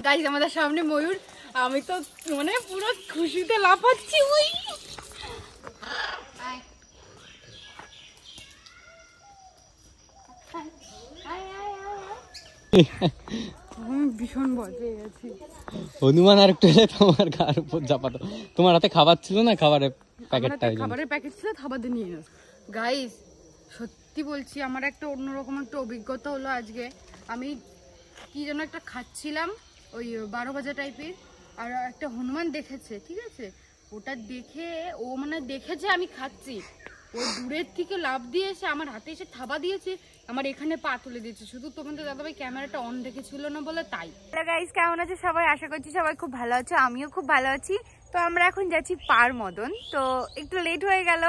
Guys আমাদের সামনে ময়ূর, আমি তো মানে পুরো খুশিতে লাফাচ্ছি। ওই ভীষণ বজে গেছি। হনুমান আর একটু এলে তোমার গার উপর চাপাতো। তোমার হাতে খাবার ছিল না? খাবারের প্যাকেট ছিল, খাবার দিয়ে নিয়ে গেছে। গাইস সত্যি বলছি, আমার একটা অন্যরকম একটা অভিজ্ঞতা হলো আজকে। আমি কি যেন একটা খাচ্ছিলাম, ওই 12 ভাজা টাইপের, আর একটা হনুমান দেখেছে, ঠিক আছে, ওটা দেখে ও মানে দেখেছে আমি খাচ্ছি, ও দূরের থেকে লাফ দিয়ে এসে আমার হাতে এসে থাবা দিয়েছে, আমার এখানে পা তুলে দিয়েছে। শুধু তোমাদের দাদাভাই ক্যামেরাটা অন রেখেছিল না বলে তাই। হ্যালো গাইস, কেমন আছে সবাই? আশা করছি সবাই খুব ভালো আছে, আমিও খুব ভালো আছি। তো আমরা এখন যাচ্ছি পার মদন, তো একটু লেট হয়ে গেল,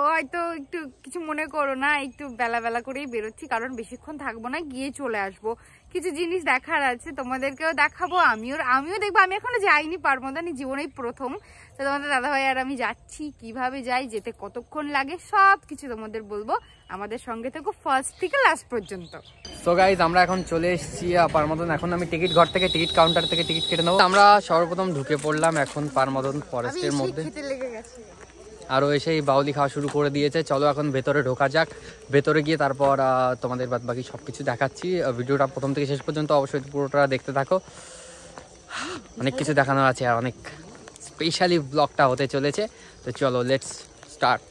হয়তো একটু কিছু মনে করো না, একটু বেলা বেলা করেই বেরোচ্ছি, কারণ বেশিক্ষণ থাকবো না, গিয়ে চলে আসবো। কিছু জিনিস দেখার আছে, তোমাদেরকেও দেখাবো, আমিও দেখবো। আমি এখনো যাইনি পার মদন, জীবনেই প্রথম। তো তোমাদের দাদাভাই আর আমি যাচ্ছি, কিভাবে যাই, যেতে কতক্ষণ লাগে, সব কিছু তোমাদের বলবো। আমাদের সঙ্গে থেকো ফার্স্ট থেকে লাস্ট পর্যন্ত। সো গাইজ আমরা এখন চলে এসেছি পার মদন। এখন আমি টিকিট ঘর থেকে, টিকিট কাউন্টার থেকে টিকিট কেটে নেবো। আমরা সর্বপ্রথম ঢুকে পড়লাম এখন পার মদন ফরেস্টের মধ্যে, আরও এসেই বাউলি খাওয়া শুরু করে দিয়েছে। চলো এখন ভেতরে ঢোকা যাক, ভেতরে গিয়ে তারপর তোমাদের বাদ বাকি সব কিছু দেখাচ্ছি। ভিডিওটা প্রথম থেকে শেষ পর্যন্ত অবশ্যই পুরোটা দেখতে থাকো, অনেক কিছু দেখানোর আছে আর অনেক স্পেশালি ব্লগটা হতে চলেছে। তো চলো লেটস স্টার্ট।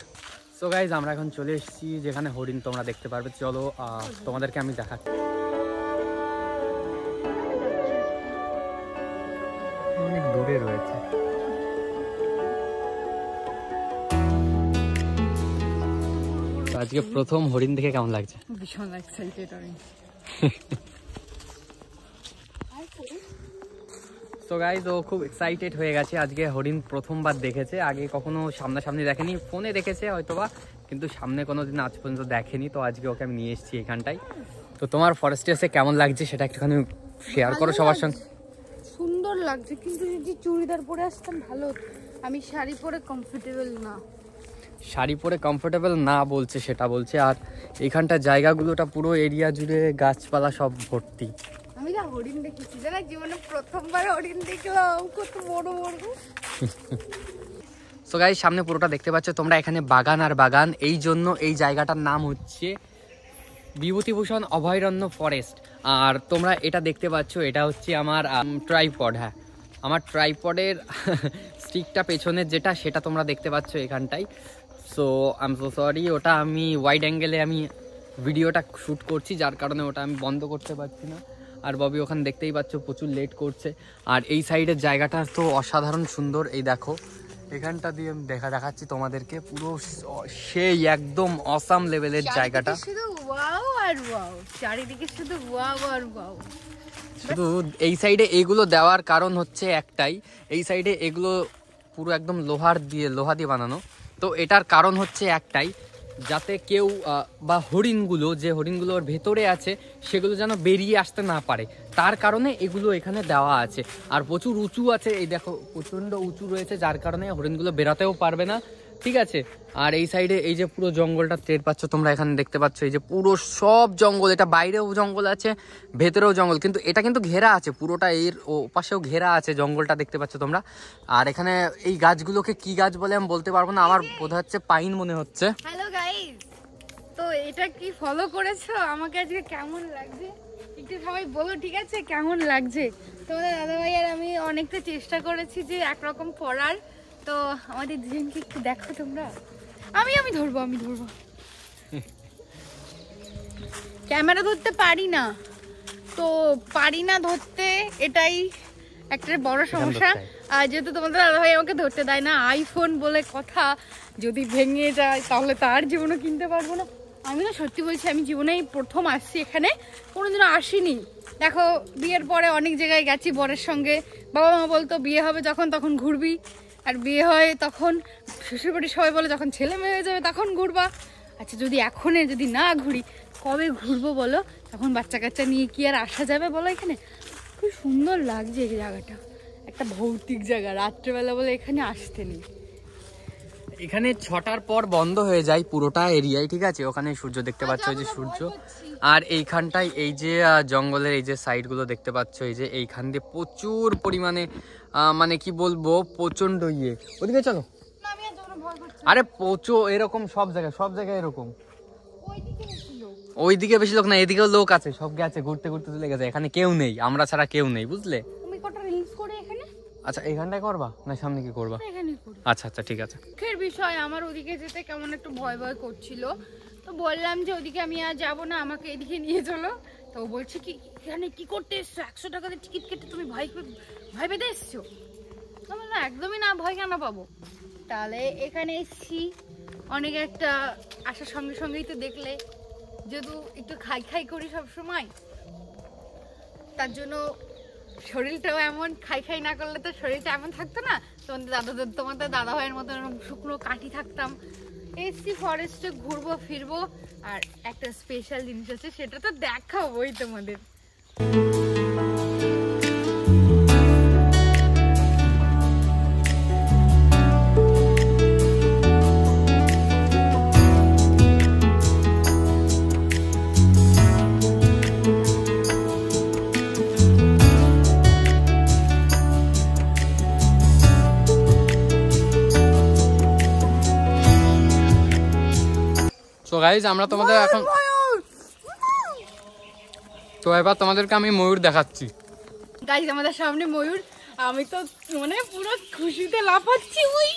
সো গাইজ আমরা এখন চলে এসেছি যেখানে হরিণ তোমরা দেখতে পারবে। চলো তোমাদেরকে আমি দেখাচ্ছি। অনেক দূরে রয়েছে। আজকে প্রথম হরিণ দেখে কেমন লাগছে? ভীষণ লাগছে। তো গাইজ ও খুব এক্সাইটেড হয়ে গেছে, আজকে হরিণ প্রথমবার দেখেছে। আগে কখনো সামনাসামনি দেখেনি, ফোনে দেখেছে হয়তোবা, কিন্তু সামনে কোনোদিন আজ পর্যন্ত দেখেনি। তো আজকে ওকে আমি নিয়ে এসেছি এখানটায়। তো তোমার ফরেস্টে এসে কেমন লাগছে সেটা একটুখানি শেয়ার করো সবার সঙ্গে। সুন্দর লাগছে, কিন্তু যদি চুড়িদার পরে আসতাম ভালো হতো। আমি শাড়ি পরে কমফোর্টেবল না। শাড়ি পরে কমফোর্টেবল না বলছে সেটা বলছে। আর এইখানটা জায়গাগুলোটা পুরো এরিয়া জুড়ে গাছপালা সব ভর্তি। আমি যা হরিণ দেখেছি, জানা জীবনে প্রথমবার হরিণ দেখলাম, কত বড় বড়। সো গাইস সামনে পুরোটা দেখতে পাচ্ছ তোমরা, এখানে বাগান আর বাগান। এই জন্য এই জায়গাটার নাম হচ্ছে বিভূতিভূষণ অভয়ারণ্য ফরেস্ট। আর তোমরা এটা দেখতে পাচ্ছ, এটা হচ্ছে আমার ট্রাইপড। হ্যাঁ, আমার ট্রাইপডের স্টিকটা পেছনের যেটা, সেটা তোমরা দেখতে পাচ্ছ এখানটায়। So I am so sorry, ওটা আমি ওয়াইড অ্যাঙ্গেলে আমি ভিডিওটা শ্যুট করছি, যার কারণে ওটা আমি বন্ধ করতে পারছি না। আর ববি ওখানে দেখতেই পাচ্ছ প্রচুর লেট করছে। আর এই সাইডের জায়গাটা তো অসাধারণ সুন্দর। এই দেখো এখানটা দিয়ে দেখাচ্ছি তোমাদেরকে, পুরো সেই একদম অসাম লেভেলের জায়গাটা। শুধু ওয়াও আর ওয়াও, চারিদিকে শুধু ওয়াও আর ওয়াও। শুধু এই সাইডে এগুলো দেওয়ার কারণ হচ্ছে একটাই, এই সাইডে এগুলো পুরো একদম লোহা দিয়ে বানানো। তো এটার কারণ হচ্ছে একটাই, যাতে কেউ বা হরিণগুলো, যে হরিণগুলোর ভেতরে আছে সেগুলো যেন বেরিয়ে আসতে না পারে, তার কারণে এগুলো এখানে দেওয়া আছে। আর প্রচুর উঁচু আছে, এই দেখো প্রচণ্ড উঁচু রয়েছে, যার কারণে হরিণগুলো বেরাতেও পারবে না, ঠিক আছে। আর এই সাইডে এই যে পুরো জঙ্গলটা টের পাচ্ছ তোমরা, এখানে দেখতে পাচ্ছ এই যে পুরো সব জঙ্গল। এটা বাইরেও জঙ্গল আছে, ভেতরেও জঙ্গল, কিন্তু এটা কিন্তু ঘেরা আছে পুরোটা, এর ও পাশেও ঘেরা আছে জঙ্গলটা দেখতে পাচ্ছ তোমরা। আর এখানে এই গাছগুলোকে কি গাছ বলে আমি বলতে পারবো না, আমার বোধ হচ্ছে পাইন মনে হচ্ছে। হ্যালো গাইস, তো এটা কি ফলো করেছো? আমাকে আজকে কেমন লাগছে একটু সবাই বলো, ঠিক আছে? কেমন লাগছে? তোমাদের দাদাভাই আর আমি অনেকটা চেষ্টা করেছি যে একরকম পড়ার। তো আমাদের দুজনকে একটু দেখো তোমরা। আমি ধরবো ক্যামেরা ধরতে পারি না, তো পারি না ধরতে, এটাই একটা বড় সমস্যা। আর যেহেতু তোমাদের দাদাভাই আমাকে ধরতে দেয় না, আইফোন বলে কথা, যদি ভেঙে যায় তাহলে তার জীবনও কিনতে পারবো না। আমি না সত্যি বলছি, আমি জীবনেই প্রথম আসছি এখানে, কোনোদিনও আসিনি। দেখো বিয়ের পরে অনেক জায়গায় গেছি বরের সঙ্গে, বাবা মা বলতো বিয়ে হবে যখন তখন ঘুরবি, আর বিয়ে হয় তখন শ্বশুরবাড়ির সবাই বলে যখন ছেলে মেয়ে হয়ে যাবে তখন ঘুরবা। আচ্ছা যদি না ঘুরি, কবে ঘুরবো বলো? তখন বাচ্চা কাচ্চা নিয়ে কি আর আসা যাবে বলো? এখানে খুব সুন্দর লাগছে এই জায়গাটা, একটা ভৌতিক জায়গা, রাত্রেবেলা বলে এখানে আসতে নেই। এখানে 6টার পর বন্ধ হয়ে যায় পুরোটা এরিয়ায়, ঠিক আছে? ওখানে সূর্য দেখতে পাচ্ছ, এই যে সূর্য। আর এইখানটায় এই যে জঙ্গলের এই যে সাইডগুলো দেখতে পাচ্ছ, এই যে এইখান দিয়ে প্রচুর পরিমাণে মানে কি বলবো, প্রচন্ড ইয়ে। ওদিকে চলো। আরে প্রচুর এরকম সব জায়গায় এরকম। ওইদিকে বেশি লোক না, এদিকেও লোক আছে, সব গেছে ঘুরতে ঘুরতে চলে গেছে। এখানে কেউ নেই, আমরা ছাড়া কেউ নেই, বুঝলে? আচ্ছা এইখানটায় করবা না সামনে কি করবা? আচ্ছা আচ্ছা ঠিক আছে। বিষয় আমার ওদিকে যেতে কেমন একটু ভয় ভয় করছিল, তো বললাম যে ওদিকে আমি আর যাবো না, আমাকে এদিকে নিয়ে চলো। তো বলছে কি এখানে কি করতে এসছো, 100 টাকা দিয়ে টিকিট কেটে তুমি ভয় পেতে এসছো? না একদমই না, ভয় কেন পাবো? তাহলে এখানে এসছি, অনেক একটা আসার সঙ্গে সঙ্গেই তো দেখলে, যেহেতু একটু খাই করি সব সময়, তার জন্য শরীরটাও এমন, খাই না করলে তো শরীরটা এমন থাকতো না। তোমাদের দাদা ভাইয়ের মতো শুকনো কাঠি থাকতাম। এসছি ফরেস্টে, ঘুরবো ফিরবো, আর একটা স্পেশাল জিনিস আছে, সেটা তো দেখাবোই তোমাদের। তো গাইজ আমরা তোমাদের এখন, তো এবার তোমাদেরকে আমি ময়ূর দেখাচ্ছি। গাইজ আমাদের সামনে ময়ূর, আমি তো মানে পুরো খুশিতে লাফাচ্ছি। ওই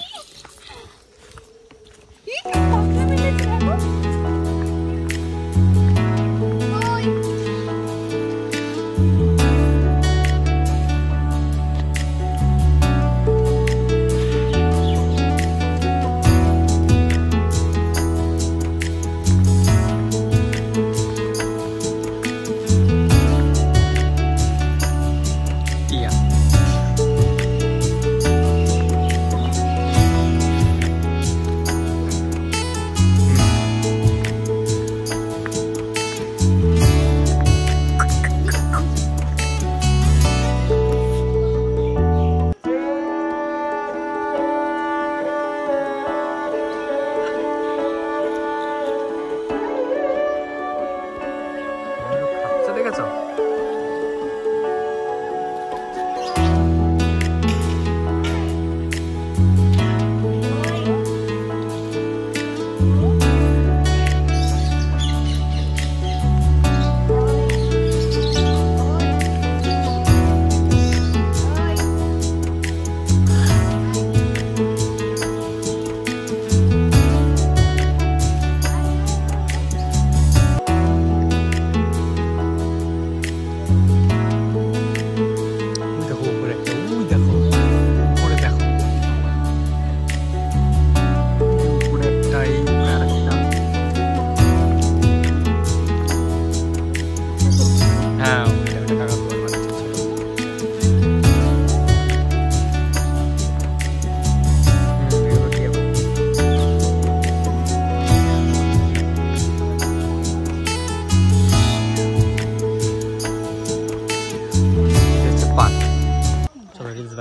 দেখেছো?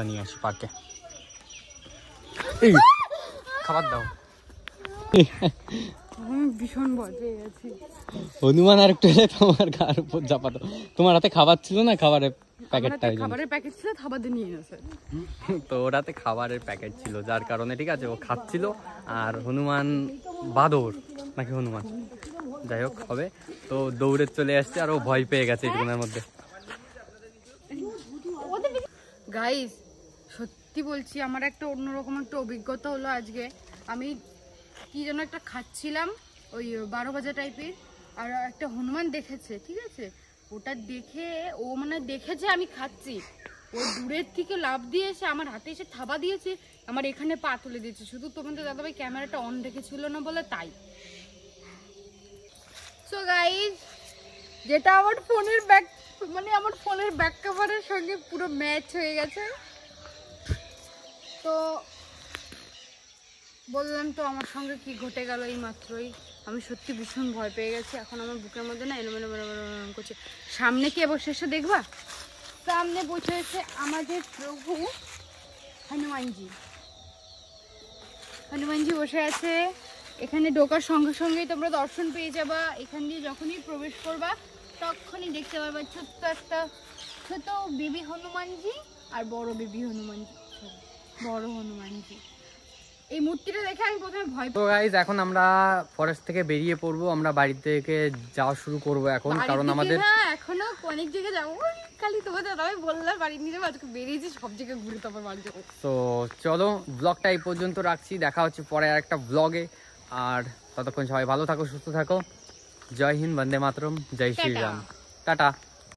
নিয়ে আসি পার্কে। খাবার দাও। ভীষণ ভয় পেয়ে গেছি। হনুমান আর একটু এলে তোমার গার উপর চাপাতো। তোমার হাতে খাবার ছিল না, খাবারের প্যাকেটটা? খাবারের প্যাকেট ছিল, খাবার দিয়ে নিয়ে গেছে। তো ওর হাতে খাবারের প্যাকেট ছিল, যার কারণে ঠিক আছে ও খাচ্ছিল। আর হনুমান বাদর নাকি হনুমান যাই হোক হবে, তো দৌড়ে চলে আসছে আর ও ভয় পেয়ে গেছে এইটুকুনের মধ্যে। গাইস সত্যি বলছি, আমার একটা অন্যরকম একটা অভিজ্ঞতা হলো আজকে। আমি কি যেন একটা খাচ্ছিলাম, ওই 12 ভাজা টাইপের, আর একটা হনুমান দেখেছে, ঠিক আছে? ওটা দেখে ও মানে দেখেছে আমি খাচ্ছি, ও দূরের থেকে লাফ দিয়ে এসে আমার হাতে এসে থাবা দিয়েছে, আমার এখানে পা তুলে দিয়েছে। শুধু তোমাদের দাদাভাই ক্যামেরাটা অন রেখেছিল না বলে তাই। সো গাইস, যেটা আমার ফোনের ব্যাক, মানে আমার ফোনের ব্যাক কভারের সঙ্গে পুরো ম্যাচ হয়ে গেছে। তো বললাম তো আমার সঙ্গে কি ঘটে গেল এই মাত্রই। আমি সত্যি ভীষণ ভয় পেয়ে গেছি। এখন আমার বুকের মধ্যে না এলোমেলো করছে। সামনে কি এবার শেষে দেখবা? সামনে বসে এসে আমাদের প্রভু হনুমানজি। হনুমানজি বসে আছে। এখানে ঢোকার সঙ্গে সঙ্গেই তোমরা দর্শন পেয়ে যাবা। এখান দিয়ে যখনই প্রবেশ করবা তখনই দেখতে পারবা ছোট্ট একটা ছোট বেবি হনুমানজি আর বড় বেবি হনুমানজি, বড় হনুমানজি। এই মূর্তিটা দেখে আমি প্রথমে ভয় তো গাইজ এখন আমরা ফরেস্ট থেকে বেরিয়ে পড়বো, আমরা বাড়ি থেকে যাওয়া শুরু করব এখন, কারণ আমাদের এখনো অনেক জায়গায় যাবো। খালি তোমাদের আমি বললাম বাড়ি নিয়ে যাবো, আজকে বেরিয়েছি সব জায়গায় ঘুরে তারপর বাড়ি যাবো। তো চলো ব্লগটা এই পর্যন্ত রাখছি, দেখা হচ্ছে পরে আর একটা ব্লগে। আর ততক্ষণ সবাই ভালো থাকো, সুস্থ থাকো। জয় হিন্দ, বন্দে মাতরম, জয় শ্রীরাম, টাটা।